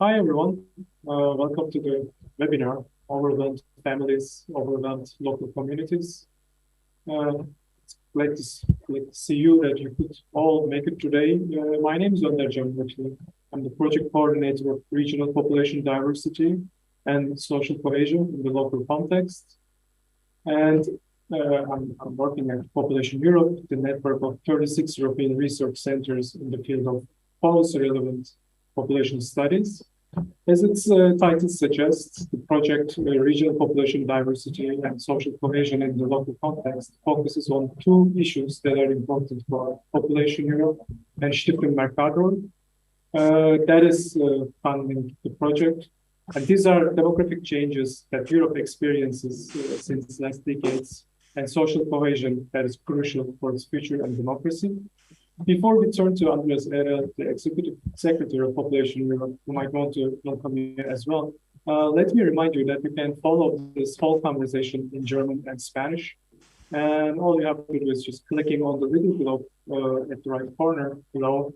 Hi, everyone. Welcome to the webinar, Overwhelmed Families, Overwhelmed Local Communities. It's glad to see you that you could all make it today. My name is Önder Can, actually. I'm the project coordinator of regional population diversity and social cohesion in the local context. And I'm working at Population Europe, the network of 36 European research centers in the field of policy-relevant population studies. As its title suggests, the project Regional Population Diversity and Social Cohesion in the Local Context focuses on two issues that are important for Population Europe and Stiftung Mercator. That is funding the project. And these are demographic changes that Europe experiences since last decades and social cohesion that is crucial for its future and democracy. Before we turn to Andreas Ehre, the Executive Secretary of Population Europe, who might want to welcome you as well, let me remind you that you can follow this whole conversation in German and Spanish. And all you have to do is just clicking on the little globe at the right corner below.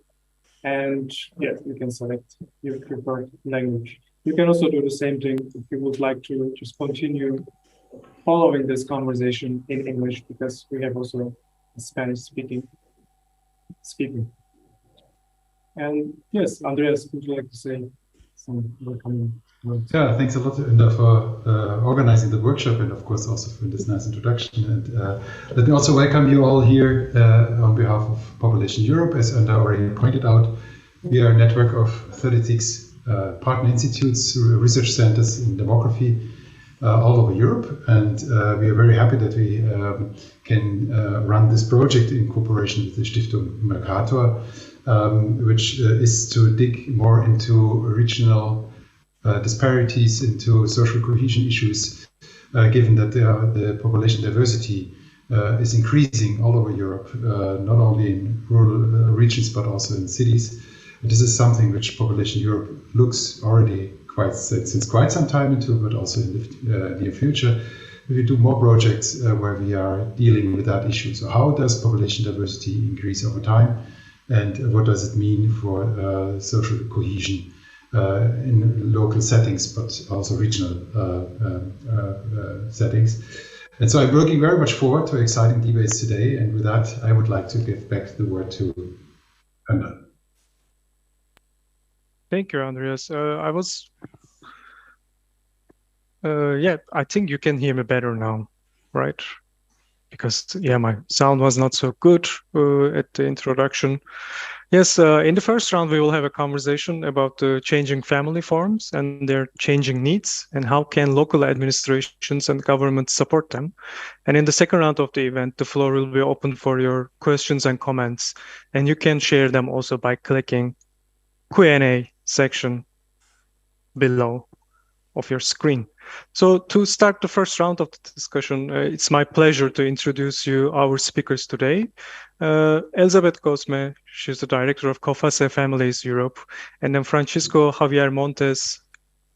And yes, you can select your preferred language. You can also do the same thing if you would like to just continue following this conversation in English, because we have also a Spanish speaking. And yes, Andreas, would you like to say some welcoming words? Yeah, thanks a lot, Inder, for organizing the workshop and, of course, also for this nice introduction. And let me also welcome you all here on behalf of Population Europe. As Inder already pointed out, we are a network of 36 partner institutes, research centers in demography all over Europe. And we are very happy that we can run this project in cooperation with the Stiftung Mercator, which is to dig more into regional disparities, into social cohesion issues, given that the population diversity is increasing all over Europe, not only in rural regions, but also in cities. And this is something which Population Europe looks already since quite some time into, but also in the near future. We do more projects where we are dealing with that issue. So how does population diversity increase over time? And what does it mean for social cohesion in local settings, but also regional settings? And so I'm looking very much forward to exciting debates today. And with that, I would like to give back the word to Anna. Thank you, Andreas. I think you can hear me better now, right? Because, my sound was not so good at the introduction. Yes, in the first round, we will have a conversation about the changing family forms and their changing needs, and how can local administrations and governments support them. And in the second round of the event, the floor will be open for your questions and comments, and you can share them also by clicking Q&A section below of your screen. So to start the first round of the discussion, it's my pleasure to introduce you our speakers today. Elizabeth Gosme, she's the director of COFACE Families Europe, and then Francisco Javier Montes,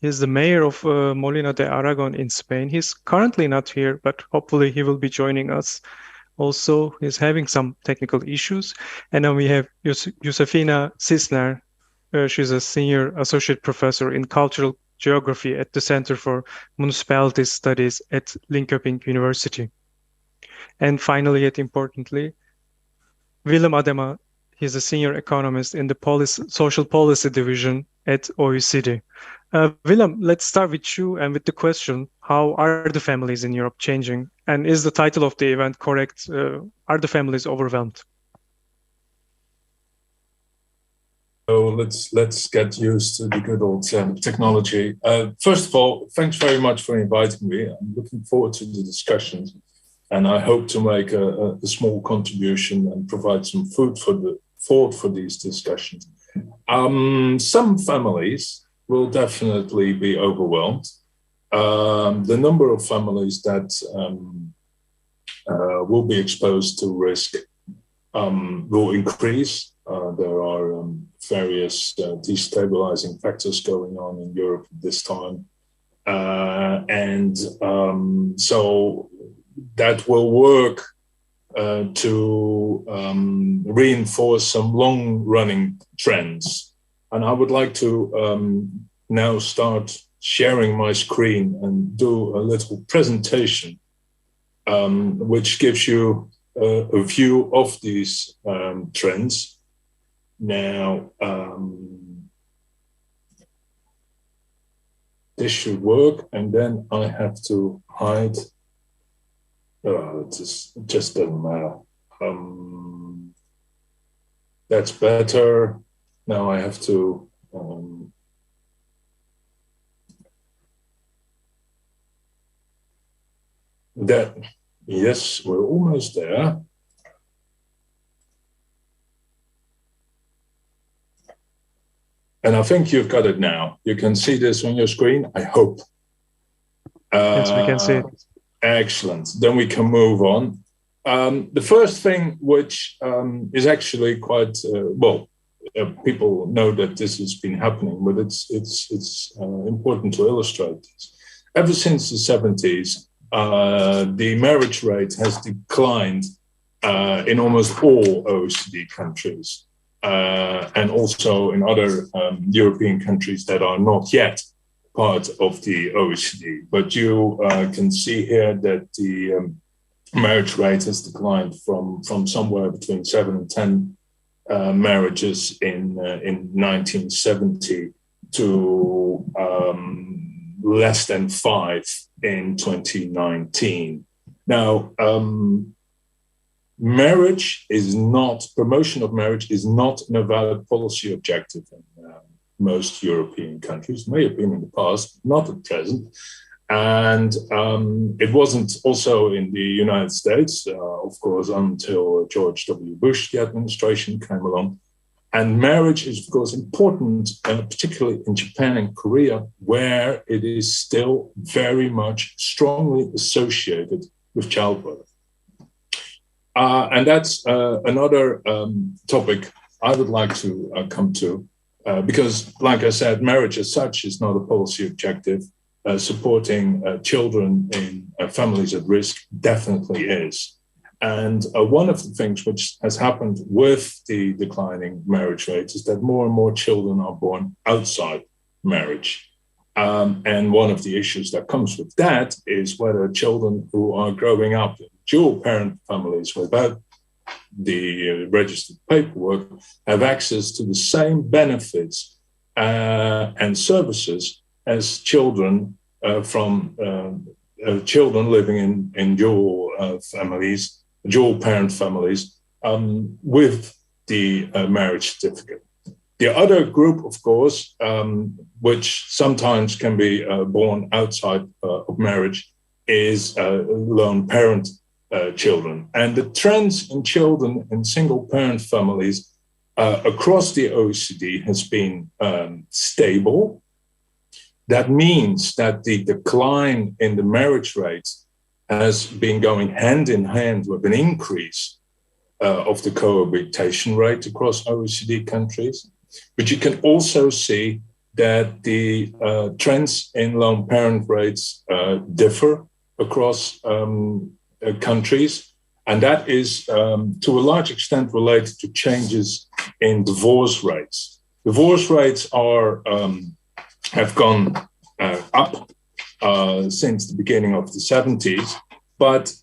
he's the mayor of Molina de Aragon in Spain. He's currently not here, but hopefully he will be joining us. Also, he's having some technical issues. And then we have Josefina Syssner. She's a senior associate professor in cultural geography at the Center for Municipality Studies at Linköping University. And finally, yet importantly, Willem Adema, he's a senior economist in the social policy division at OECD. Willem, let's start with you and with the question, how are the families in Europe changing? And is the title of the event correct? Are the families overwhelmed? So let's get used to the good old technology. First of all, thanks very much for inviting me. I'm looking forward to the discussions, and I hope to make a small contribution and provide some food for thought for these discussions. Some families will definitely be overwhelmed. The number of families that will be exposed to risk will increase. There are various destabilizing factors going on in Europe at this time. So that will work to reinforce some long-running trends. And I would like to now start sharing my screen and do a little presentation, which gives you a view of these trends. Now, this should work, and then I have to hide. It just doesn't matter. That's better. Now I have to yes, we're almost there. And I think you've got it now. You can see this on your screen, I hope. Yes, we can see it. Excellent. Then we can move on. The first thing, which is actually quite, people know that this has been happening, but it's important to illustrate this. Ever since the 70s, the marriage rate has declined in almost all OECD countries. And also in other European countries that are not yet part of the OECD. But you can see here that the marriage rate has declined from somewhere between 7 and 10 marriages in 1970 to less than 5 in 2019. Now, promotion of marriage is not a valid policy objective in most European countries. May have been in the past, not at present. And it wasn't also in the United States, of course, until George W. Bush, the administration, came along. And marriage is, of course, important, particularly in Japan and Korea, where it is still very much strongly associated with childbirth. And that's another topic I would like to come to, because, like I said, marriage as such is not a policy objective. Supporting children in families at risk definitely is. And one of the things which has happened with the declining marriage rates is that more and more children are born outside marriage. And one of the issues that comes with that is whether children who are growing up in dual parent families without the registered paperwork have access to the same benefits and services as children from children living in dual families, dual parent families, with the marriage certificate. The other group, of course, which sometimes can be born outside of marriage, is lone parent children. And the trends in children in single parent families across the OECD has been stable. That means that the decline in the marriage rate has been going hand in hand with an increase of the cohabitation rate across OECD countries. But you can also see that the trends in lone parent rates differ across countries. And that is to a large extent related to changes in divorce rates. Divorce rates have gone up since the beginning of the 70s, but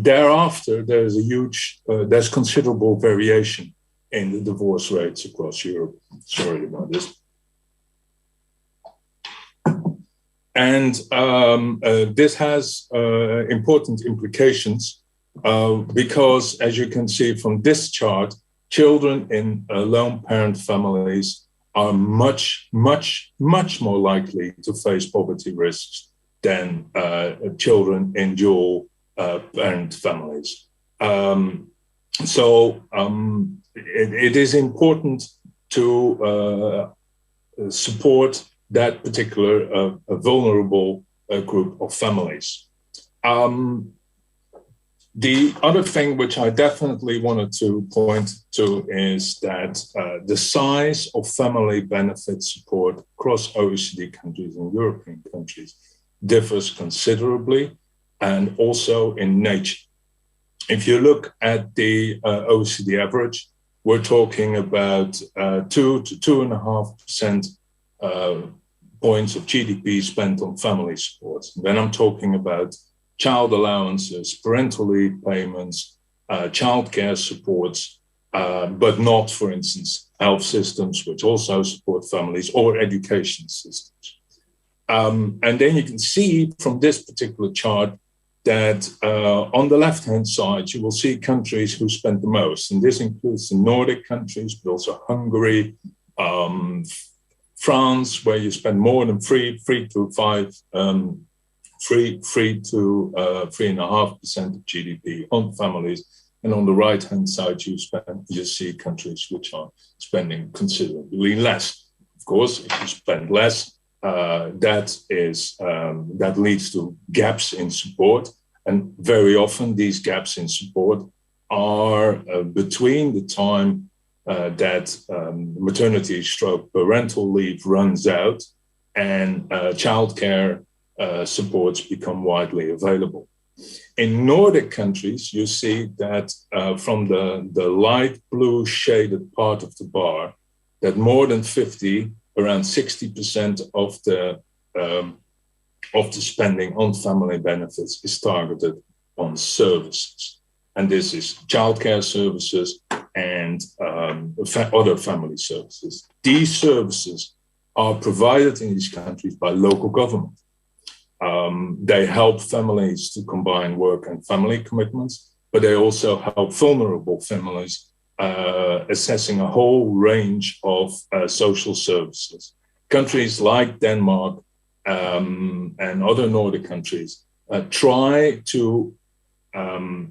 thereafter there's considerable variation in the divorce rates across Europe. Sorry about this. And this has important implications because, as you can see from this chart, children in lone parent families are much, much, much more likely to face poverty risks than children in dual parent families. So it is important to support that particular vulnerable group of families. The other thing which I definitely wanted to point to is that the size of family benefit support across OECD countries and European countries differs considerably and also in nature. If you look at the OECD average, we're talking about 2 to 2.5% points of GDP spent on family support. Then I'm talking about child allowances, parental leave payments, childcare supports, but not, for instance, health systems, which also support families, or education systems. And then you can see from this particular chart that on the left-hand side, you will see countries who spend the most. And this includes the Nordic countries, but also Hungary, France, where you spend more than 3.5% of GDP on families. And on the right-hand side, you see countries which are spending considerably less. Of course, if you spend less, that leads to gaps in support. And very often these gaps in support are between the time that maternity / parental leave runs out and childcare supports become widely available. In Nordic countries, you see that from the light blue shaded part of the bar, that more than 50, around 60% of the spending on family benefits is targeted on services. And this is childcare services and other family services. These services are provided in these countries by local government. They help families to combine work and family commitments, but they also help vulnerable families assessing a whole range of social services. Countries like Denmark and other Nordic countries try to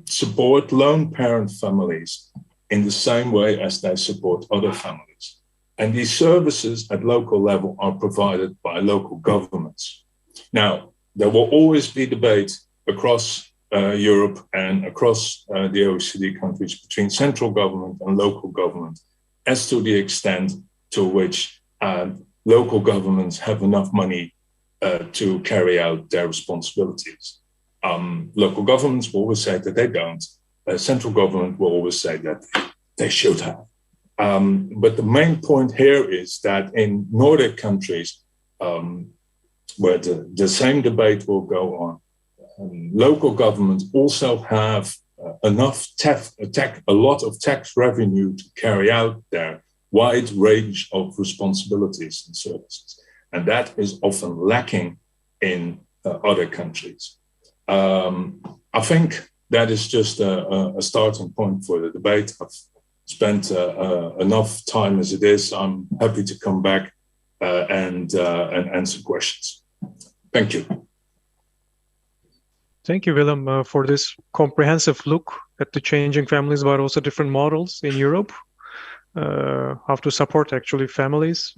support lone parent families in the same way as they support other families. And these services at local level are provided by local governments. Now, there will always be debate across Europe and across the OECD countries between central government and local government as to the extent to which local governments have enough money to carry out their responsibilities. Local governments will always say that they don't. Central government will always say that they should have. But the main point here is that in Nordic countries, where the same debate will go on, local governments also have enough a lot of tax revenue to carry out their wide range of responsibilities and services. And that is often lacking in other countries. I think that is just a starting point for the debate. I've spent enough time as it is. I'm happy to come back and answer questions. Thank you. Thank you, Willem, for this comprehensive look at the changing families, but also different models in Europe, how to support actually families.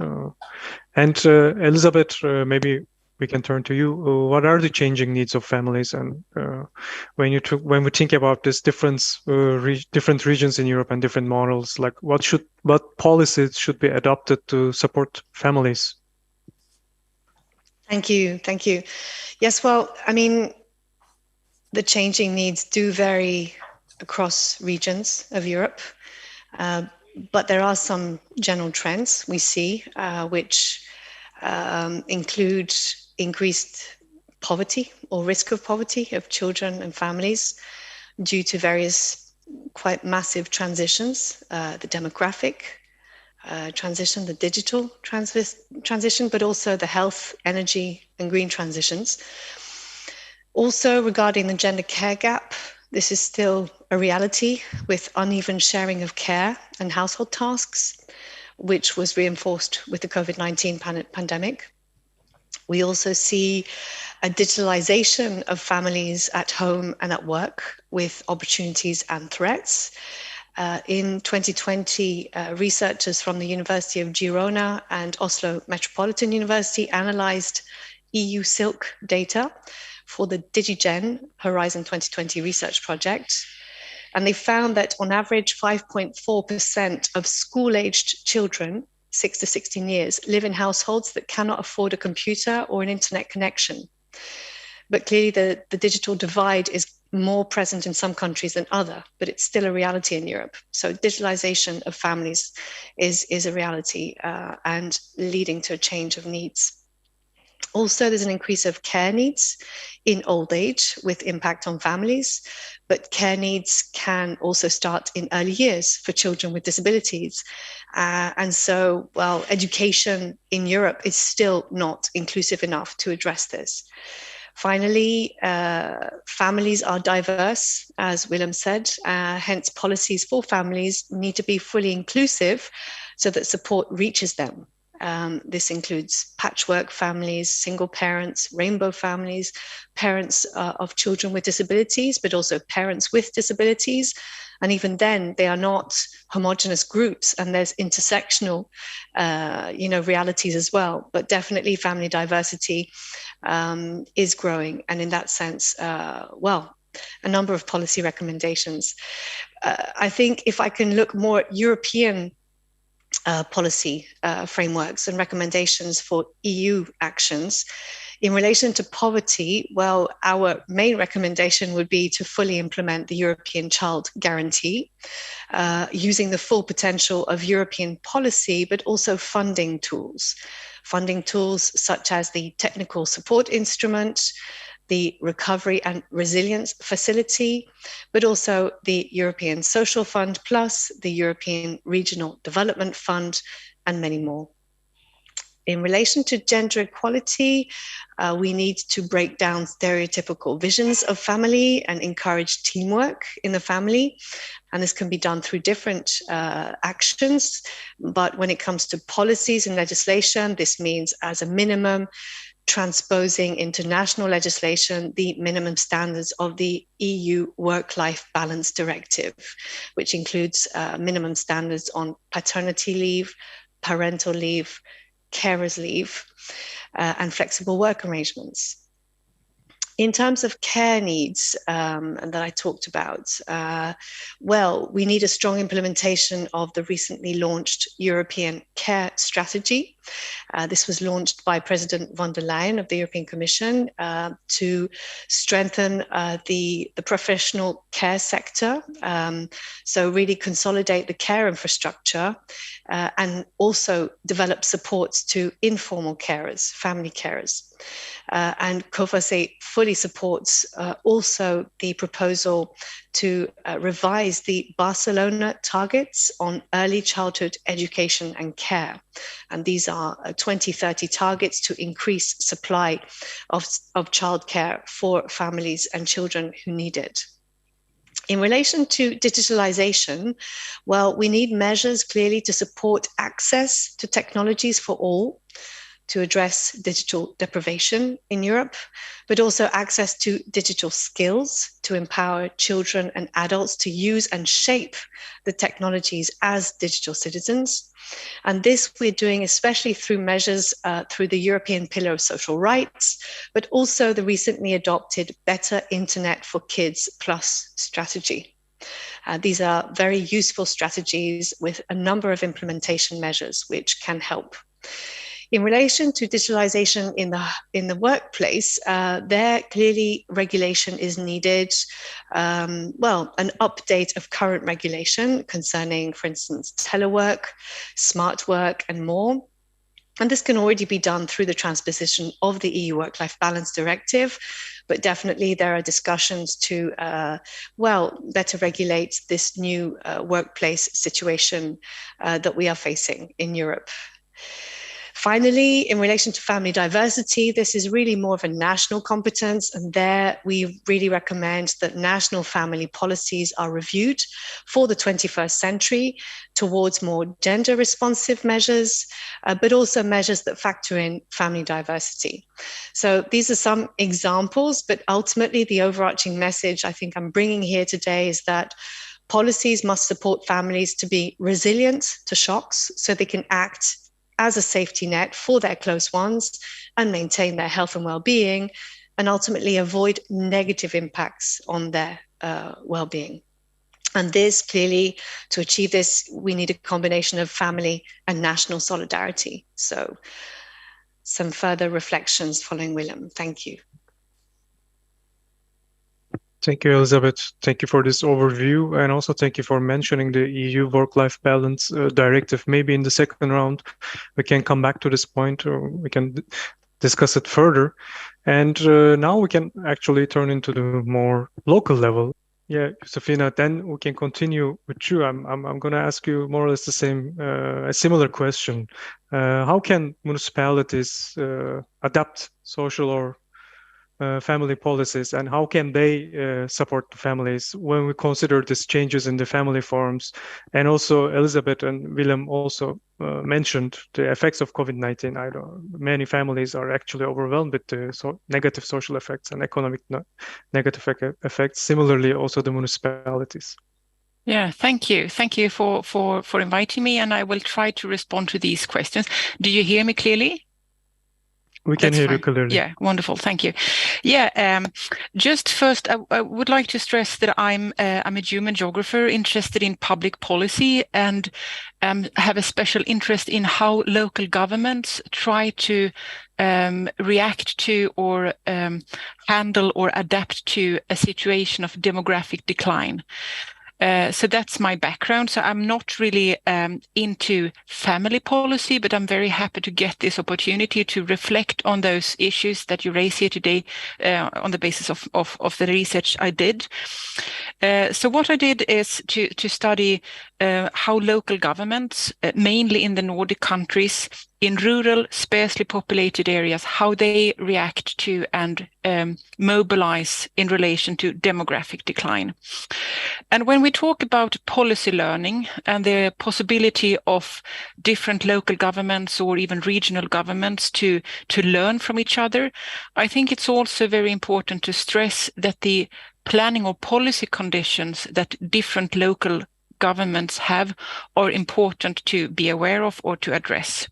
And Elizabeth, maybe we can turn to you. What are the changing needs of families? And when we think about this different regions in Europe and different models, like what policies should be adopted to support families? Thank you. Yes, well, I mean, the changing needs do vary across regions of Europe, but there are some general trends we see, which include increased poverty or risk of poverty of children and families due to various quite massive transitions, the demographic transition, the digital transition, but also the health, energy, and green transitions. Also, regarding the gender care gap, this is still a reality with uneven sharing of care and household tasks, which was reinforced with the COVID-19 pandemic. We also see a digitalization of families at home and at work with opportunities and threats. In 2020, researchers from the University of Girona and Oslo Metropolitan University analyzed EU Silk data for the DigiGen Horizon 2020 research project. And they found that on average, 5.4% of school-aged children, 6 to 16 years, live in households that cannot afford a computer or an internet connection. But clearly the digital divide is more present in some countries than other, but it's still a reality in Europe. So digitalization of families is a reality and leading to a change of needs. Also, there's an increase of care needs in old age with impact on families, but care needs can also start in early years for children with disabilities. And so, well, education in Europe is still not inclusive enough to address this. Finally, families are diverse, as Willem said, hence policies for families need to be fully inclusive so that support reaches them. This includes patchwork families, single parents, rainbow families, parents of children with disabilities, but also parents with disabilities. And even then, they are not homogenous groups, and there's intersectional, realities as well. But definitely, family diversity is growing, and in that sense, a number of policy recommendations. I think if I can look more at European policy frameworks and recommendations for EU actions. In relation to poverty, well, our main recommendation would be to fully implement the European Child Guarantee, using the full potential of European policy, but also funding tools. Funding tools such as the Technical Support Instrument, the Recovery and Resilience Facility, but also the European Social Fund, plus the European Regional Development Fund, and many more. In relation to gender equality, we need to break down stereotypical visions of family and encourage teamwork in the family. And this can be done through different actions. But when it comes to policies and legislation, this means as a minimum, transposing into national legislation the minimum standards of the EU Work-Life Balance Directive, which includes minimum standards on paternity leave, parental leave, carers leave, and flexible work arrangements. In terms of care needs that I talked about, we need a strong implementation of the recently launched European Care Strategy. This was launched by President von der Leyen of the European Commission to strengthen the professional care sector. So really consolidate the care infrastructure and also develop supports to informal carers, family carers. And COFACE fully supports also the proposal to revise the Barcelona targets on early childhood education and care. And these are 2030 targets to increase supply of childcare for families and children who need it. In relation to digitalization, well, we need measures clearly to support access to technologies for all, to address digital deprivation in Europe, but also access to digital skills to empower children and adults to use and shape the technologies as digital citizens. And this we're doing especially through measures through the European Pillar of Social Rights, but also the recently adopted Better Internet for Kids Plus strategy. These are very useful strategies with a number of implementation measures which can help. In relation to digitalization in the workplace, there clearly regulation is needed. An update of current regulation concerning, for instance, telework, smart work, and more. And this can already be done through the transposition of the EU Work-Life Balance Directive, but definitely there are discussions to, better regulate this new workplace situation that we are facing in Europe. Finally, in relation to family diversity, this is really more of a national competence, and there we really recommend that national family policies are reviewed for the 21st century towards more gender responsive measures, but also measures that factor in family diversity. So these are some examples, but ultimately the overarching message I think I'm bringing here today is that policies must support families to be resilient to shocks so they can act as a safety net for their close ones and maintain their health and well-being, and ultimately avoid negative impacts on their well-being. And this clearly, to achieve this, we need a combination of family and national solidarity. So some further reflections following Willem. Thank you. Thank you, Elizabeth. Thank you for this overview. And also thank you for mentioning the EU work-life balance directive. Maybe in the second round, we can come back to this point, or we can discuss it further. And now we can actually turn into the more local level. Yeah, Josefina, then we can continue with you. I'm going to ask you more or less the same, a similar question. How can municipalities adapt social or family policies, and how can they support the families when we consider these changes in the family forms? And also Elizabeth and Willem also mentioned the effects of COVID-19. Many families are actually overwhelmed with the negative social effects and economic negative effects. Similarly, also the municipalities. Yeah, thank you. Thank you for inviting me, and I will try to respond to these questions. Do you hear me clearly? We can hear you clearly. Yeah, wonderful. Thank you. Yeah, just first, I would like to stress that I'm a human geographer interested in public policy and have a special interest in how local governments try to react to or handle or adapt to a situation of demographic decline. So that's my background. So I'm not really into family policy, but I'm very happy to get this opportunity to reflect on those issues that you raise here today on the basis of the research I did. So what I did is to study how local governments, mainly in the Nordic countries, in rural, sparsely populated areas, how they react to and mobilize in relation to demographic decline. And when we talk about policy learning and the possibility of different local governments or even regional governments to learn from each other, I think it's also very important to stress that the planning or policy conditions that different local governments have are important to be aware of or to address.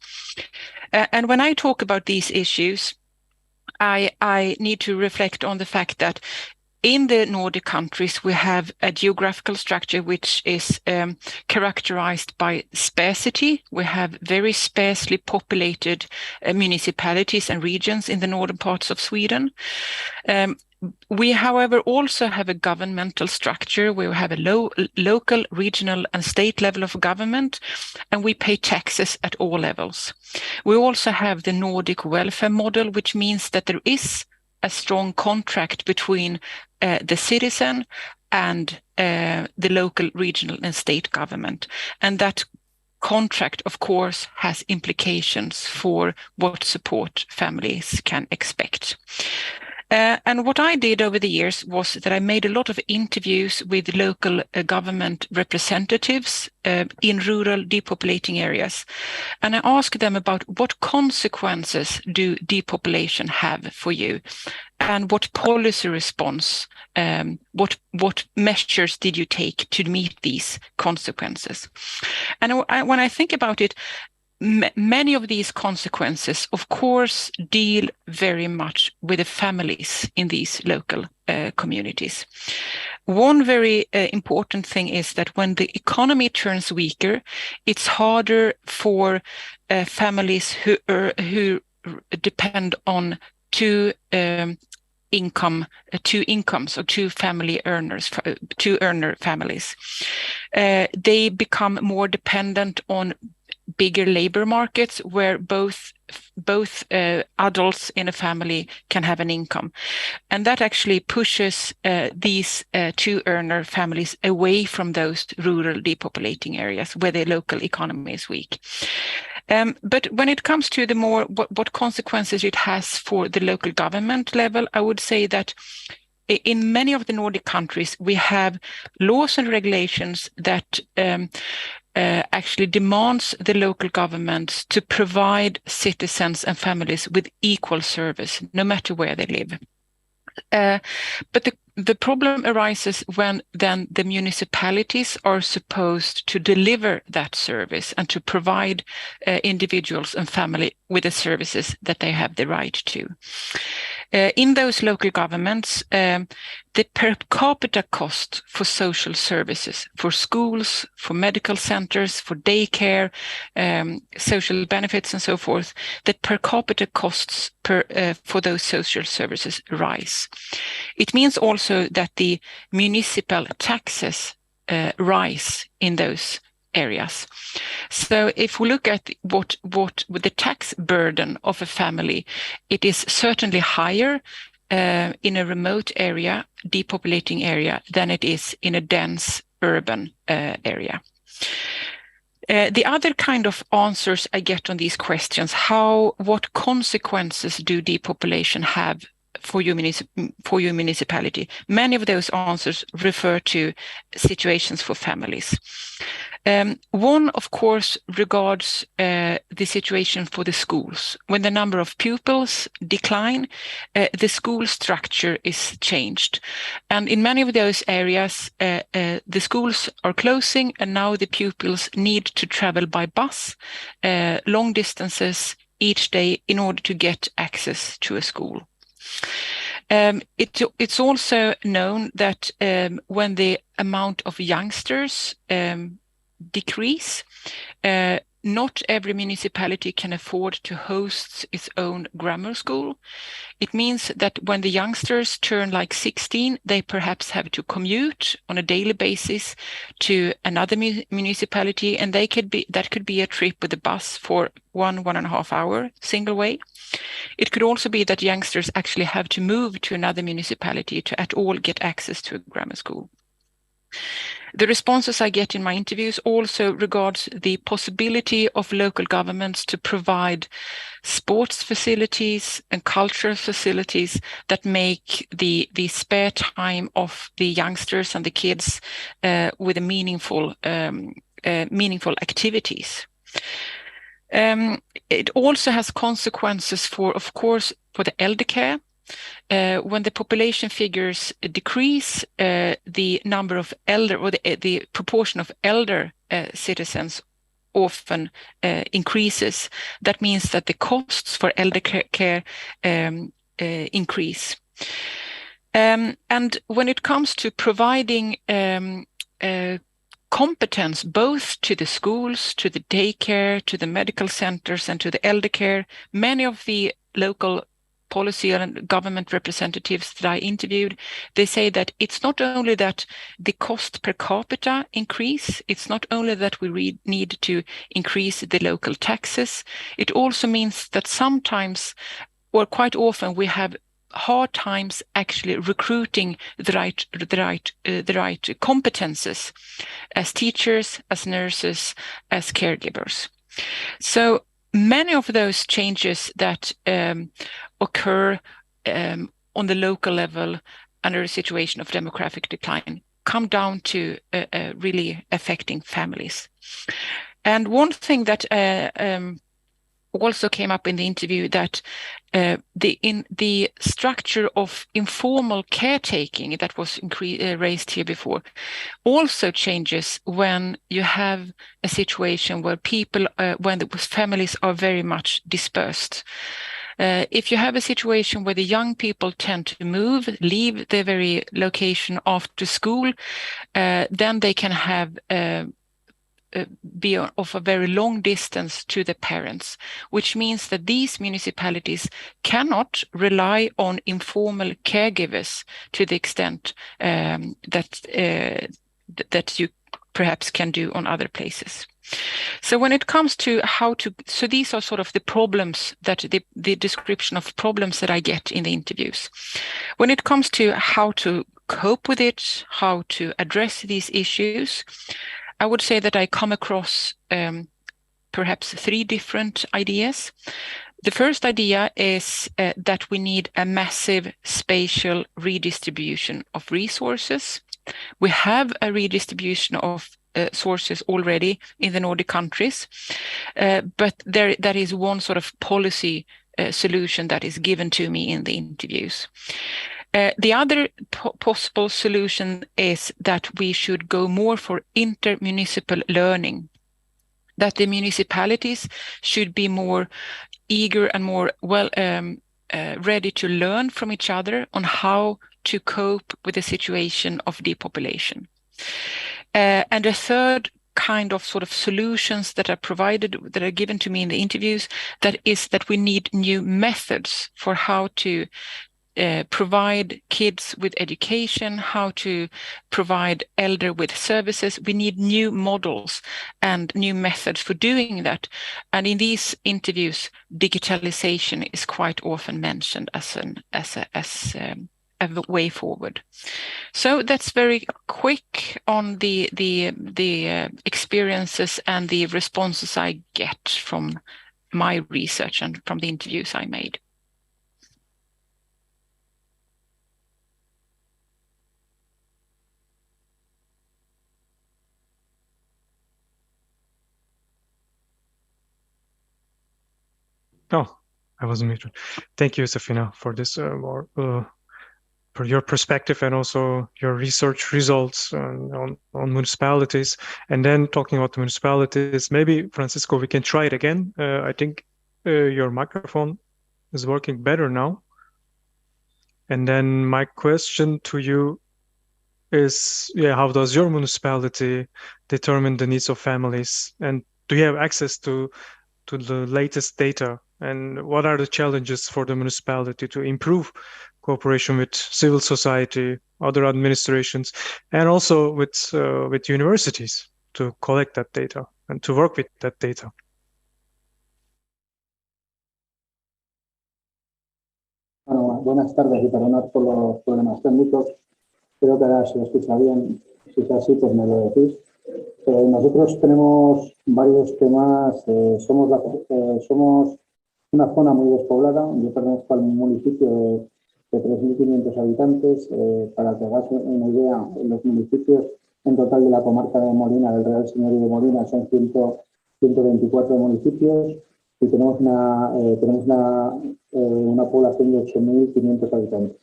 And when I talk about these issues, I need to reflect on the fact that in the Nordic countries, we have a geographical structure which is characterized by sparsity. We have very sparsely populated municipalities and regions in the northern parts of Sweden. We, however, also have a governmental structure where we have a local, regional and state level of government, and we pay taxes at all levels. We also have the Nordic welfare model, which means that there is a strong contract between the citizen and the local, regional and state government. And that contract, of course, has implications for what support families can expect. And what I did over the years was that I made a lot of interviews with local government representatives in rural depopulating areas. And I asked them about what consequences do depopulation have for you? And what policy response, what measures did you take to meet these consequences? And when I think about it, many of these consequences, of course, deal very much with the families in these local communities. One very important thing is that when the economy turns weaker, it's harder for families who depend on two incomes or two family earners, two earner families. They become more dependent on bigger labor markets where both adults in a family can have an income. And that actually pushes these two earner families away from those rural depopulating areas where the local economy is weak. But when it comes to the more what consequences it has for the local government level, I would say that in many of the Nordic countries, we have laws and regulations that actually demands the local governments to provide citizens and families with equal service, no matter where they live. But the problem arises when then the municipalities are supposed to deliver that service and to provide individuals and family with the services that they have the right to. In those local governments, the per capita cost for social services, for schools, for medical centers, for daycare, social benefits and so forth, that per capita costs for those social services rise. It means also also that the municipal taxes rise in those areas. So if we look at what the tax burden of a family, it is certainly higher in a remote area, depopulating area, than it is in a dense urban area. The other kind of answers I get on these questions, what consequences do depopulation have for your municipality? Many of those answers refer to situations for families. One, of course, regards the situation for the schools. When the number of pupils decline, the school structure is changed. And in many of those areas, the schools are closing, and now the pupils need to travel by bus long distances each day in order to get access to a school. It's also known that when the amount of youngsters decrease, not every municipality can afford to host its own grammar school. It means that when the youngsters turn like 16, they perhaps have to commute on a daily basis to another municipality, and that could be a trip with a bus for 1.5 hour single way. It could also be that youngsters actually have to move to another municipality to at all get access to a grammar school. The responses I get in my interviews also regards the possibility of local governments to provide sports facilities and cultural facilities that make the spare time of the youngsters and the kids with a meaningful activities. It also has consequences of course, for the elder care. When the population figures decrease, the number of elder or the proportion of elder citizens often increases. That means that the costs for elder care increase. And when it comes to providing competence both to the schools, to the daycare, to the medical centers, and to the elder care, many of the local policy and government representatives that I interviewed, they say that it's not only that the cost per capita increase, it's not only that we need to increase the local taxes, it also means that sometimes, or quite often, we have hard times actually recruiting the right competences as teachers, as nurses, as caregivers. So many of those changes that occur on the local level under a situation of demographic decline come down to really affecting families. And one thing that also came up in the interview, that the structure of informal caretaking that was raised here before also changes when you have a situation where when the families are very much dispersed. If you have a situation where the young people tend to leave their very location after school, then they can have be of a very long distance to the parents, which means that these municipalities cannot rely on informal caregivers to the extent that you perhaps can do on other places. So when it comes to so these are sort of the problems that the description of problems that I get in the interviews. When it comes to how to cope with it, how to address these issues, I would say that I come across perhaps 3 different ideas. The first idea is that we need a massive spatial redistribution of resources. We have a redistribution of sources already in the Nordic countries, but that is one sort of policy solution that is given to me in the interviews. The other possible solution is that we should go more for intermunicipal learning, that the municipalities should be more eager and more ready to learn from each other on how to cope with the situation of depopulation. And a third kind of sort of solutions that are given to me in the interviews, that is that we need new methods for how to provide kids with education, how to provide elder with services. We need new models and new methods for doing that. And in these interviews, digitalization is quite often mentioned as a way forward. So that's very quick on the experiences and the responses I get from my research and from the interviews I made. Oh, I wasn't muted. Thank you, Josefina, for this for your perspective and also your research results on municipalities. And then talking about the municipalities, maybe, Francisco, we can try it again. I think your microphone is working better now. And then my question to you is, how does your municipality determine the needs of families? And do you have access to the latest data? And what are the challenges for the municipality to improve cooperation with civil society, other administrations, and also with universities to collect that data and to work with that data? Bueno, buenas tardes y perdonad por los problemas técnicos. Creo que ahora se escucha bien. Si es así, pues me lo decís. Nosotros tenemos varios temas. Somos una zona muy despoblada. Yo pertenezco al municipio de 3.500 habitantes. Para que hagáis una idea, los municipios en total de la comarca de Molina, del Real Señorío de Molina, son 124 municipios y tenemos una población de 8.500 habitantes.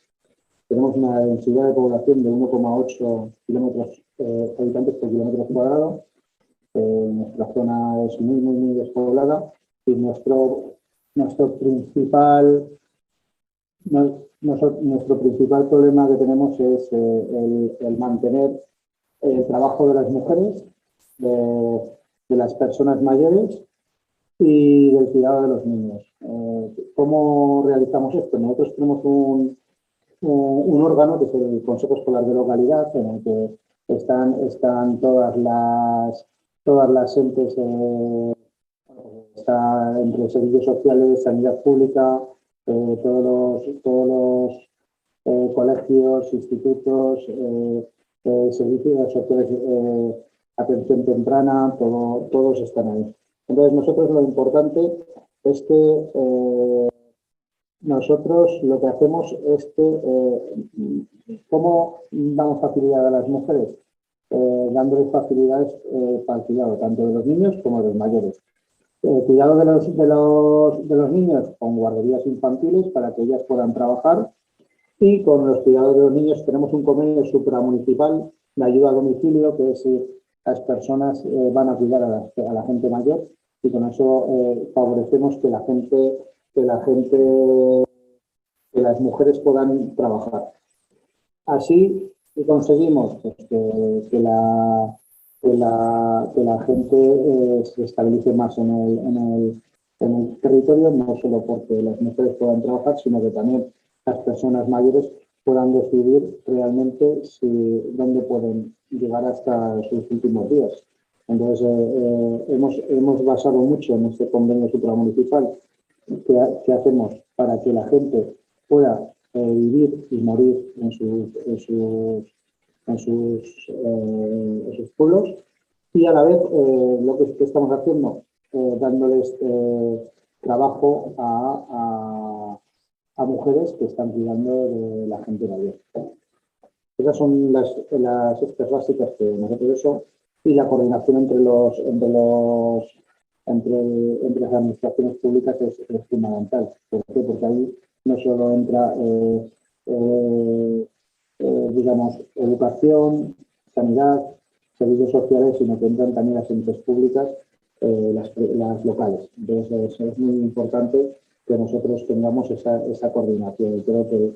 Tenemos una densidad de población de 1,8 habitantes por kilómetro cuadrado. Nuestra zona es muy despoblada y nuestro principal problema que tenemos es el mantener el trabajo de las mujeres, de las personas mayores y del cuidado de los niños. ¿Cómo realizamos esto? Nosotros tenemos un órgano que es el Consejo Escolar de Localidad, en el que están todas las entes, está entre servicios sociales, sanidad pública, todos los colegios, institutos, servicios sociales, atención temprana, todos están ahí. Entonces, nosotros lo importante es que nosotros lo que hacemos es que, ¿cómo damos facilidad a las mujeres? Dándoles facilidades para el cuidado, tanto de los niños como de los mayores. Cuidado de los niños con guarderías infantiles para que ellas puedan trabajar, y con los cuidados de los niños tenemos un convenio supramunicipal de ayuda a domicilio, que es las personas van a cuidar a la gente mayor, y con eso favorecemos que las mujeres puedan trabajar. Así conseguimos pues, que la gente se estabilice más en el territorio, no solo porque las mujeres puedan trabajar, sino que también las personas mayores puedan decidir realmente dónde pueden llegar hasta sus últimos días. Entonces, hemos basado mucho en este convenio supramunicipal que hacemos para que la gente pueda vivir y morir en sus pueblos, y a la vez lo que estamos haciendo, dándoles trabajo a mujeres que están cuidando de la gente mayor. Esas son las estas básicas que nosotros eso, y la coordinación entre las administraciones públicas es fundamental. ¿Por qué? Porque ahí no solo entra digamos, educación, sanidad, servicios sociales, sino que entran también las entes públicas, las locales. Entonces, es muy importante que nosotros tengamos esa coordinación. Y creo que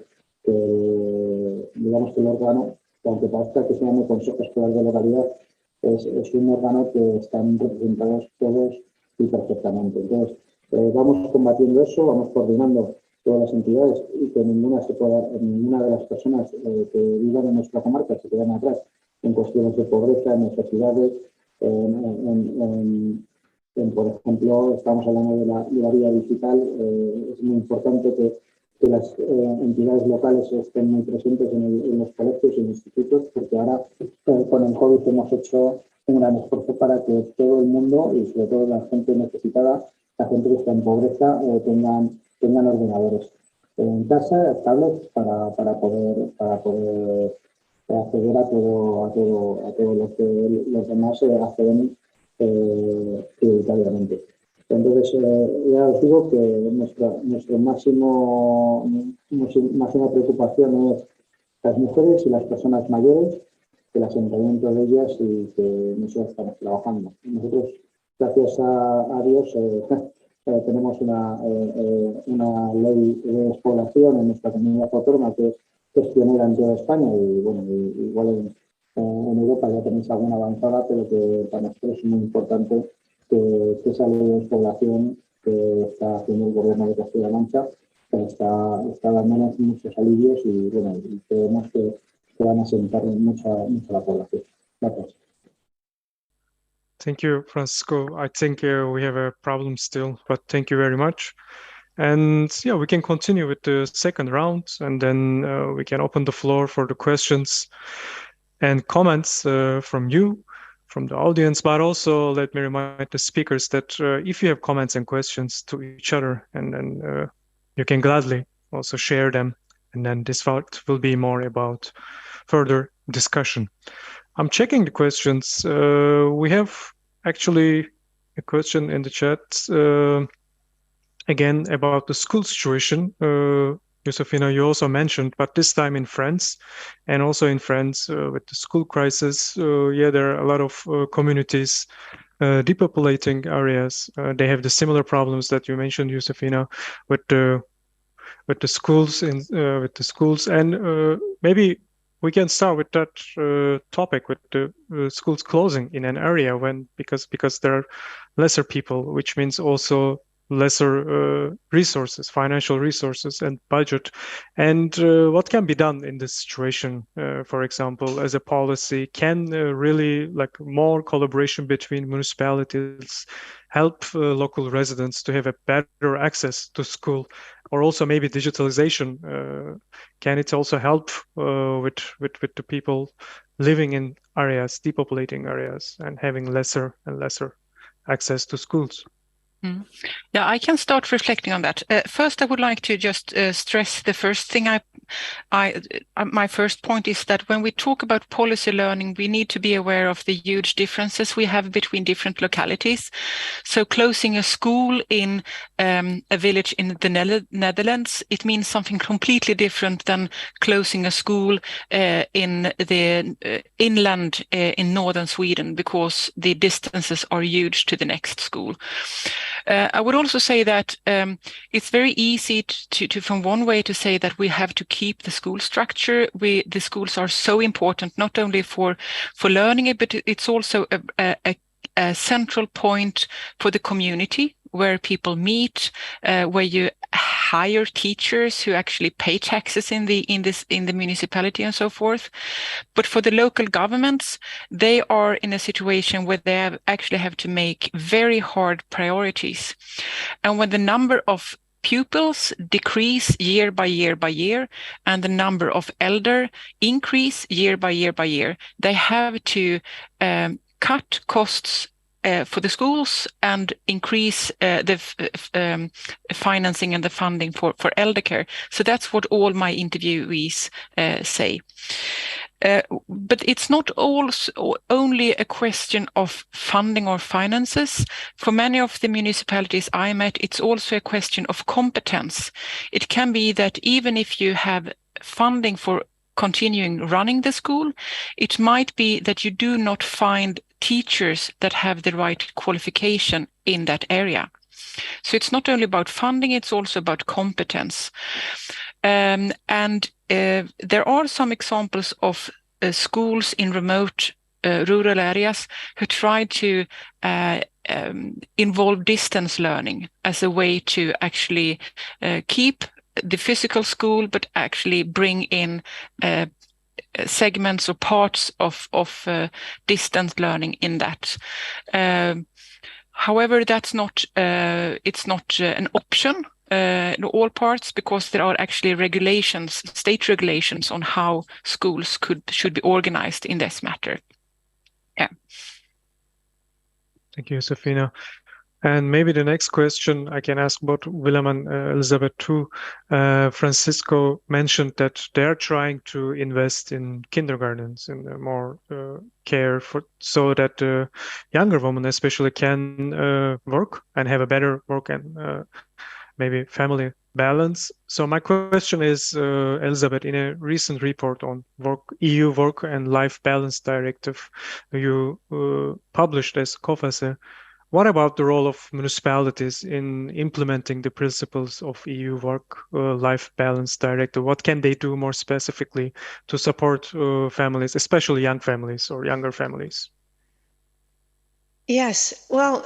digamos que el órgano, aunque parezca que se llame Consejo Escolar de Localidad, es un órgano que están representados todos y perfectamente. Entonces, vamos combatiendo eso, vamos coordinando todas las entidades y que ninguna de las personas que vivan en nuestra comarca se quedan atrás en cuestiones de pobreza, necesidades, por ejemplo, estamos hablando de la vía digital. Es muy importante que las entidades locales estén muy presentes en los colegios y en institutos, porque ahora con el COVID hemos hecho un gran esfuerzo para que todo el mundo y sobre todo la gente necesitada, la gente que está en pobreza, tengan ordenadores en casa, tablets, para poder acceder a todo lo que los demás acceden prioritariamente. Entonces, ya os digo que nuestra máxima preocupación es las mujeres y las personas mayores, el asentamiento de ellas y que nosotros estamos trabajando. Nosotros, gracias a Dios, tenemos una ley de despoblación en nuestra comunidad autónoma que es pionera en toda España y, bueno, igual en Europa ya tenéis alguna avanzada, pero que para nosotros es muy importante que esa ley de despoblación que está haciendo el gobierno de Castilla-La Mancha está dándonos muchos alivios y, bueno, creemos que van a sentar mucha la población. Gracias. Thank you, Francisco. I think we have a problem still, but thank you very much. And yeah, we can continue with the second round, and then we can open the floor for the questions and comments from you, from the audience. But also let me remind the speakers that if you have comments and questions to each other, and then you can gladly also share them. And then this part will be more about further discussion. I'm checking the questions. We have actually a question in the chat again about the school situation. Josefina, you also mentioned, but this time in France, and also in France with the school crisis, yeah, there are a lot of communities depopulating areas. They have the similar problems that you mentioned, Josefina, with the schools and maybe we can start with that topic with the schools closing in an area because there are lesser people, which means also lesser resources, financial resources and budget. And what can be done in this situation, for example, as a policy? Can really like more collaboration between municipalities help local residents to have a better access to school? Or also maybe digitalization, can it also help with the people living in areas, depopulating areas, and having lesser and lesser access to schools? Yeah, I can start reflecting on that. First, I would like to just stress the first thing. My first point is that when we talk about policy learning, we need to be aware of the huge differences we have between different localities. So closing a school in a village in the Netherlands, it means something completely different than closing a school in the inland in northern Sweden, because the distances are huge to the next school. I would also say that it's very easy to from one way to say that we have to keep the school structure. The schools are so important, not only for learning it, but it's also a central point for the community where people meet, where you hire teachers who actually pay taxes in the municipality and so forth. But for the local governments, they are in a situation where they actually have to make very hard priorities. And when the number of pupils decrease year by year, and the number of elder increase year by year, they have to cut costs for the schools and increase the financing and the funding for elder care. So that's what all my interviewees say. But it's not only a question of funding or finances. For many of the municipalities I met, it's also a question of competence. It can be that even if you have funding for continuing running the school, it might be that you do not find teachers that have the right qualification in that area. So it's not only about funding, it's also about competence. And there are some examples of schools in remote rural areas who try to involve distance learning as a way to actually keep the physical school, but actually bring in segments or parts of distance learning in that. However, that's not it's not an option in all parts, because there are actually regulations, state regulations, on how schools should be organized in this matter. Yeah. Thank you, Josefina. And maybe the next question I can ask both Willem and Elizabeth too. Francisco mentioned that they're trying to invest in kindergartens and more care so that younger women especially can work and have a better work and maybe family balance. So my question is, Elizabeth, in a recent report on EU Work and Life Balance Directive you published as COFACE, what about the role of municipalities in implementing the principles of EU Work-Life Balance Directive? What can they do more specifically to support families, especially young families or younger families? Yes, well,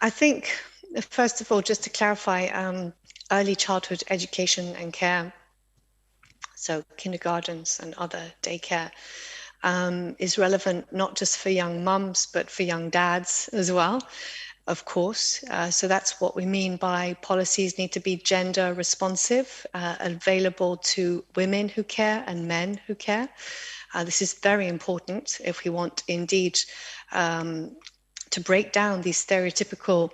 I think, first of all, just to clarify, early childhood education and care, so kindergartens and other daycare, is relevant not just for young mums, but for young dads as well, of course. So that's what we mean by policies need to be gender responsive, available to women who care and men who care. This is very important if we want indeed to break down these stereotypical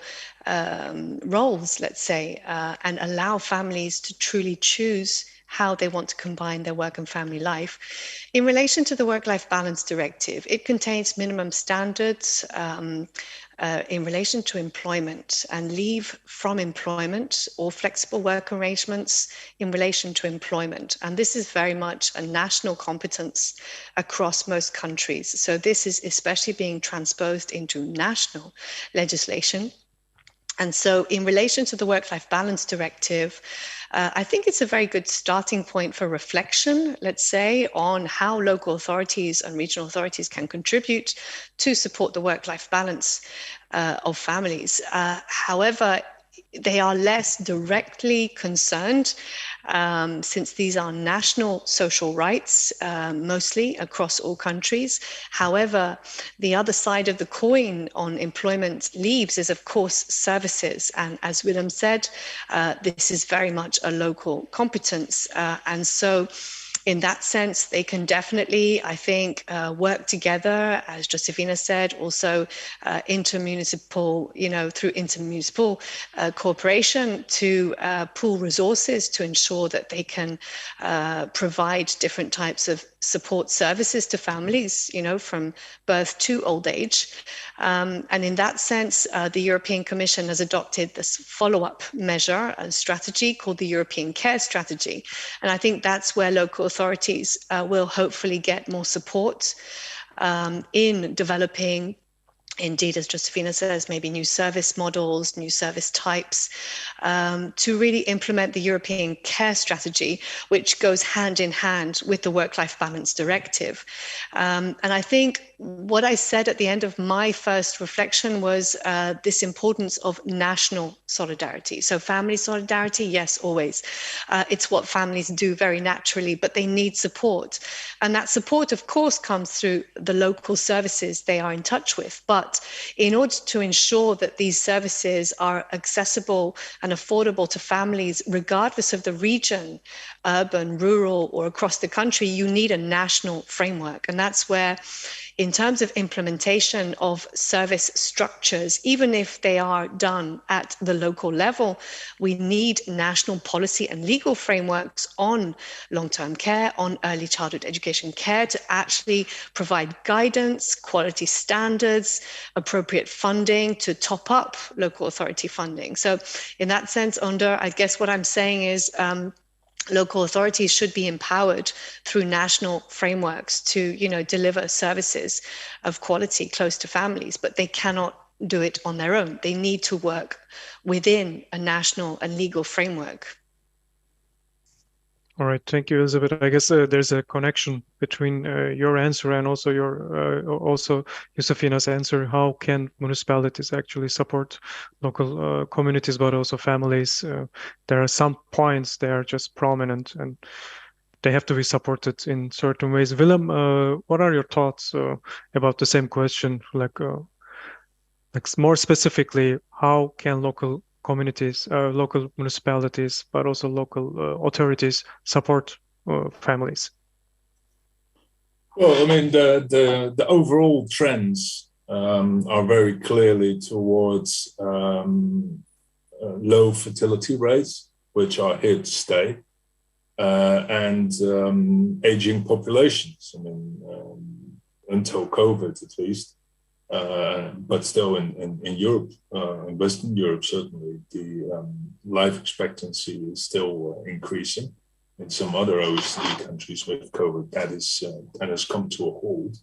roles, let's say, and allow families to truly choose how they want to combine their work and family life. In relation to the Work-Life Balance Directive, it contains minimum standards in relation to employment and leave from employment or flexible work arrangements in relation to employment. And this is very much a national competence across most countries. So this is especially being transposed into national legislation. And so in relation to the Work-Life Balance Directive, I think it's a very good starting point for reflection, let's say, on how local authorities and regional authorities can contribute to support the work-life balance of families. However, they are less directly concerned since these are national social rights, mostly across all countries. However, the other side of the coin on employment leaves is, of course, services. And as Willem said, this is very much a local competence. And so in that sense, they can definitely, I think, work together, as Josefina said, also intermunicipal, through intermunicipal cooperation to pool resources to ensure that they can provide different types of support services to families, from birth to old age. And in that sense, the European Commission has adopted this follow-up measure and strategy called the European Care Strategy. And I think that's where local authorities will hopefully get more support in developing, indeed, as Josefina says, maybe new service models, new service types, to really implement the European Care Strategy, which goes hand in hand with the Work-Life Balance Directive. And I think what I said at the end of my first reflection was this importance of national solidarity. So family solidarity, yes, always. It's what families do very naturally, but they need support. And that support, of course, comes through the local services they are in touch with. But in order to ensure that these services are accessible and affordable to families, regardless of the region, urban, rural, or across the country, you need a national framework. And that's where, in terms of implementation of service structures, even if they are done at the local level, we need national policy and legal frameworks on long-term care, on early childhood education care, to actually provide guidance, quality standards, appropriate funding to top up local authority funding. So in that sense, Önder, I guess what I'm saying is, local authorities should be empowered through national frameworks to, deliver services of quality close to families, but they cannot do it on their own. They need to work within a national and legal framework. All right, thank you, Elizabeth. I guess there's a connection between your answer and also also Josefina's answer. How can municipalities actually support local communities, but also families? There are some points that are just prominent, and they have to be supported in certain ways. Willem, what are your thoughts about the same question? Like more specifically, how can local communities, local municipalities, but also local authorities support families? Well, I mean, the overall trends are very clearly towards low fertility rates, which are here to stay, and aging populations. I mean, until COVID, at least. But still in Europe, in Western Europe, certainly, the life expectancy is still increasing. In some other OECD countries with COVID, that has come to a halt.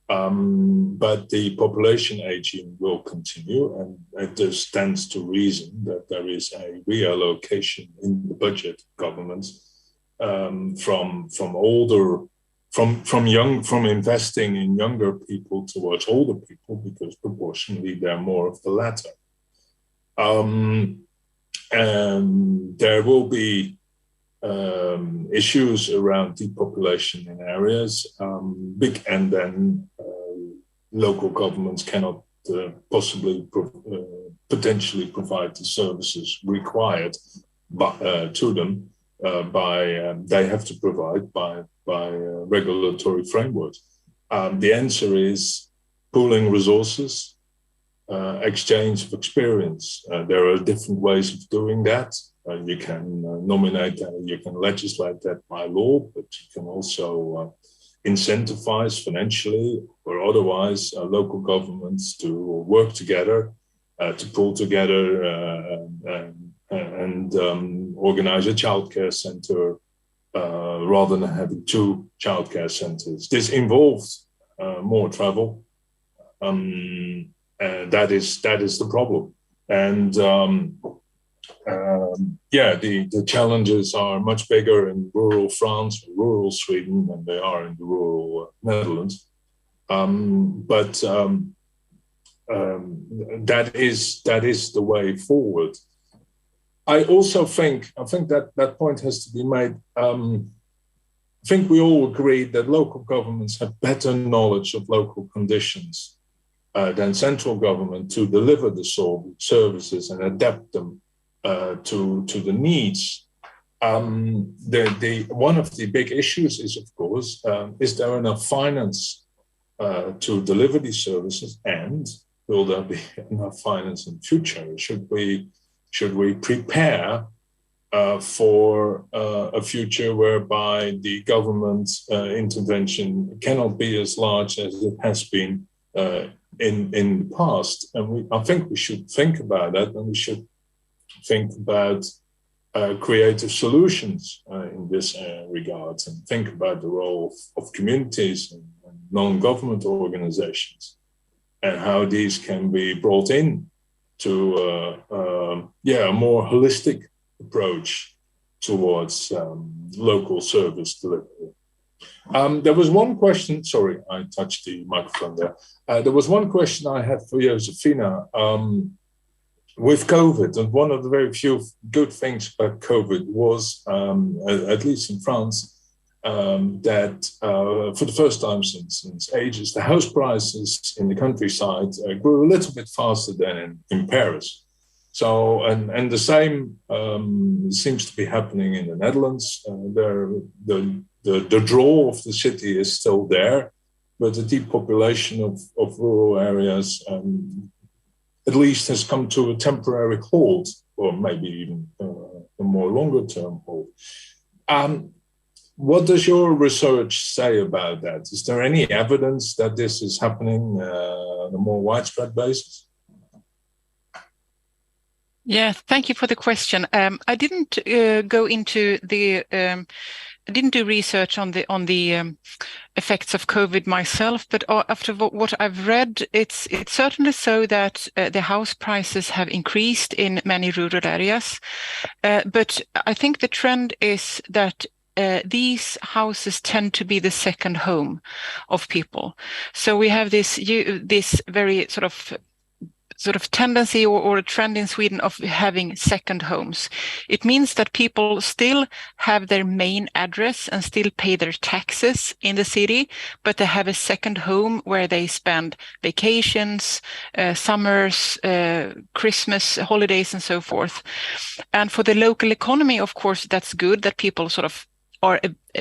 But the population aging will continue, and it stands to reason that there is a reallocation in the budget of governments from investing in younger people towards older people, because proportionally they're more of the latter. And there will be issues around depopulation in areas, and then local governments cannot potentially provide the services required to them. They have to provide by regulatory frameworks. The answer is pooling resources, exchange of experience. There are different ways of doing that. You can nominate that, you can legislate that by law, but you can also incentivize financially or otherwise local governments to work together, to pull together and organize a childcare center rather than having two childcare centers. This involves more travel. That is the problem. And the challenges are much bigger in rural France or rural Sweden than they are in the rural Netherlands. That is the way forward. I also think that point has to be made. I think we all agree that local governments have better knowledge of local conditions than central government to deliver the services and adapt them to the needs. One of the big issues is, of course, is there enough finance to deliver these services, and will there be enough finance in future? Should we prepare for a future whereby the government intervention cannot be as large as it has been in the past? And I think we should think about that, and we should think about creative solutions in this regard, and think about the role of communities and non-government organizations, and how these can be brought in to a more holistic approach towards local service delivery. There was one question, sorry, I touched the microphone there. There was one question I had for Josefina. With COVID, and one of the very few good things about COVID was, at least in France, that for the first time since ages, the house prices in the countryside grew a little bit faster than in Paris. So, and the same seems to be happening in the Netherlands. The draw of the city is still there, but the depopulation of rural areas at least has come to a temporary halt, or maybe even a more longer-term halt. What does your research say about that? Is there any evidence that this is happening on a more widespread basis? Yeah, thank you for the question. I didn't go into the. I didn't do research on the effects of COVID myself, but after what I've read, it's certainly so that the house prices have increased in many rural areas. But I think the trend is that these houses tend to be the second home of people. So we have this very sort of tendency or a trend in Sweden of having second homes. It means that people still have their main address and still pay their taxes in the city, but they have a second home where they spend vacations, summers, Christmas, holidays, and so forth. And for the local economy, of course, that's good that people sort of are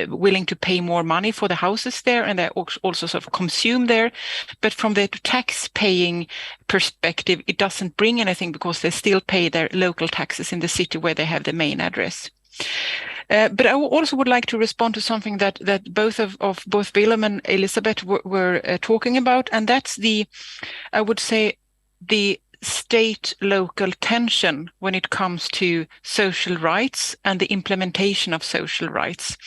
willing to pay more money for the houses there, and they also sort of consume there. But from the tax-paying perspective, it doesn't bring anything because they still pay their local taxes in the city where they have the main address. But I also would like to respond to something that both Willem and Elisabeth were talking about, and that's I would say, the state-local tension when it comes to social rights and the implementation of social rights.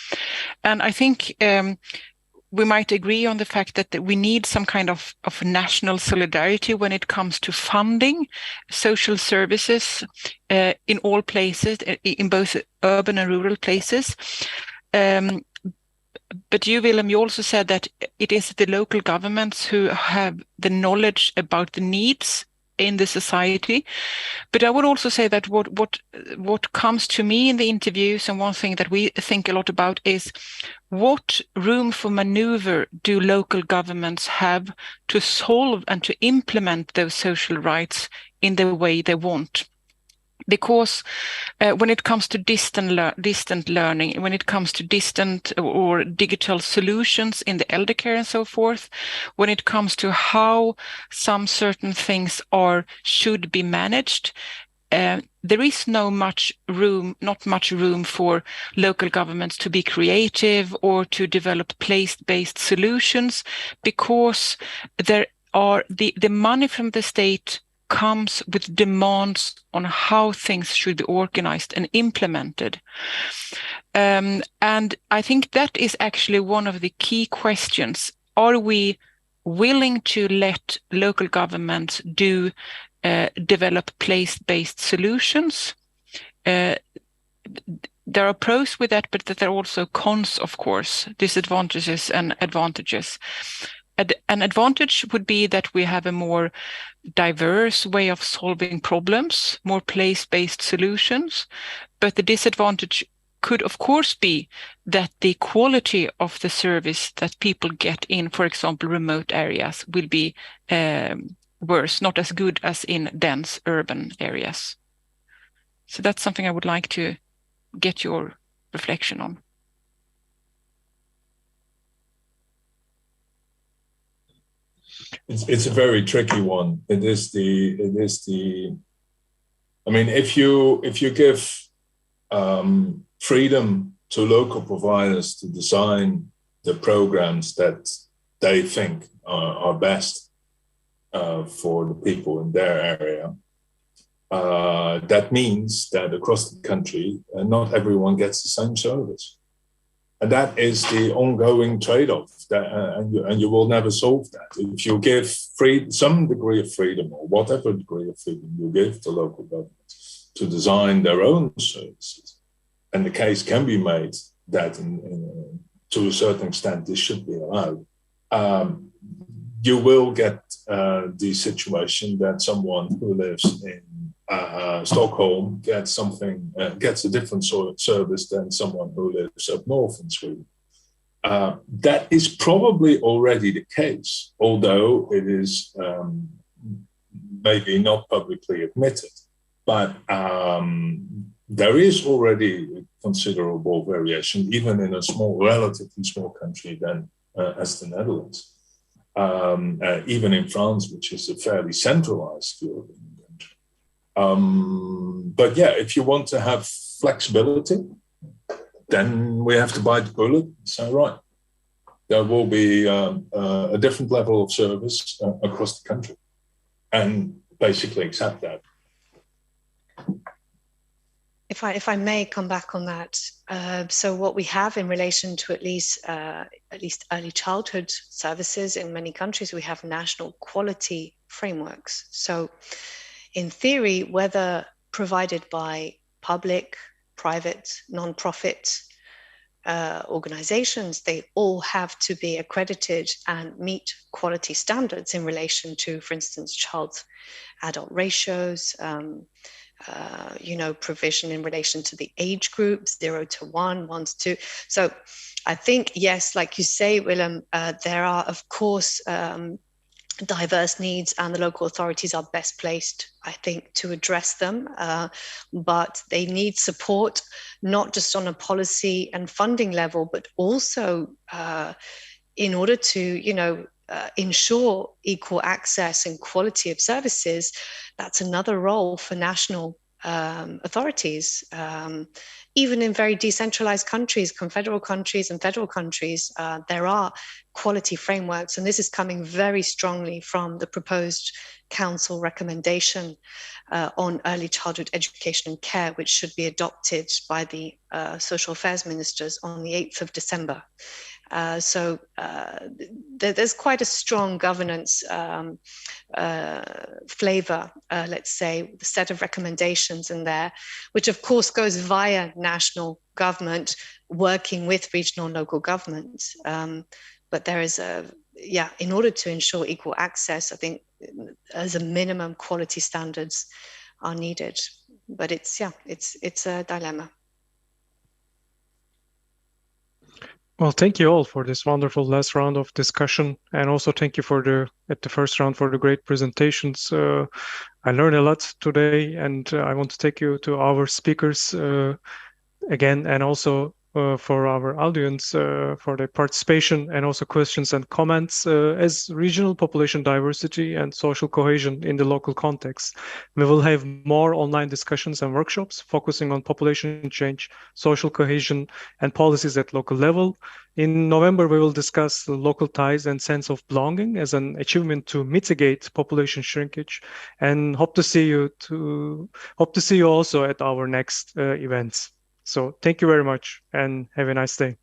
And I think we might agree on the fact that we need some kind of national solidarity when it comes to funding social services in all places, in both urban and rural places. But you, Willem, you also said that it is the local governments who have the knowledge about the needs in the society. But I would also say that what comes to me in the interviews, and one thing that we think a lot about, is what room for maneuver do local governments have to solve and to implement those social rights in the way they want? Because when it comes to distant learning, when it comes to distant or digital solutions in the elder care and so forth, when it comes to how some certain things should be managed, there is not much room for local governments to be creative or to develop place-based solutions, because there are the money from the state comes with demands on how things should be organized and implemented. And I think that is actually one of the key questions. Are we willing to let local governments develop place-based solutions? There are pros with that, but there are also cons, of course, disadvantages and advantages. An advantage would be that we have a more diverse way of solving problems, more place-based solutions. But the disadvantage could, of course, be that the quality of the service that people get in, for example, remote areas, will be worse, not as good as in dense urban areas. So that's something I would like to get your reflection on. It's a very tricky one. It is the. I mean, if you give freedom to local providers to design the programs that they think are best for the people in their area, that means that across the country, not everyone gets the same service. And that is the ongoing trade-off, and you will never solve that. If you give some degree of freedom, or whatever degree of freedom you give to local governments to design their own services, and the case can be made that to a certain extent this should be allowed, you will get the situation that someone who lives in Stockholm gets a different sort of service than someone who lives up north in Sweden. That is probably already the case, although it is maybe not publicly admitted. But there is already considerable variation, even in a relatively small country than as the Netherlands. Even in France, which is a fairly centralized European country. But yeah, if you want to have flexibility, then we have to bite the bullet and say, right, there will be a different level of service across the country, and basically accept that. If I may come back on that, so what we have in relation to at least early childhood services in many countries, we have national quality frameworks. So in theory, whether provided by public, private, non-profit organizations, they all have to be accredited and meet quality standards in relation to, for instance, child-adult ratios, provision in relation to the age groups, 0 to 1, 1 to 2. So I think, yes, like you say, Willem, there are, of course, diverse needs, and the local authorities are best placed, I think, to address them. But they need support, not just on a policy and funding level, but also in order to, ensure equal access and quality of services. That's another role for national authorities. Even in very decentralized countries, confederal countries and federal countries, there are quality frameworks, and this is coming very strongly from the proposed council recommendation on early childhood education and care, which should be adopted by the social affairs ministers on the 8th of December. So there's quite a strong governance flavor, let's say, the set of recommendations in there, which of course goes via national government working with regional and local governments. But there is in order to ensure equal access, I think as a minimum quality standards are needed. But it's a dilemma. Well, thank you all for this wonderful last round of discussion, and also thank you for the first round for the great presentations. I learned a lot today, and I want to thank you to our speakers again, and also for our audience for their participation and also questions and comments. As regional population diversity and social cohesion in the local context, we will have more online discussions and workshops focusing on population change, social cohesion, and policies at local level. In November, we will discuss local ties and sense of belonging as an achievement to mitigate population shrinkage, and hope to see you also at our next events. So thank you very much and have a nice day.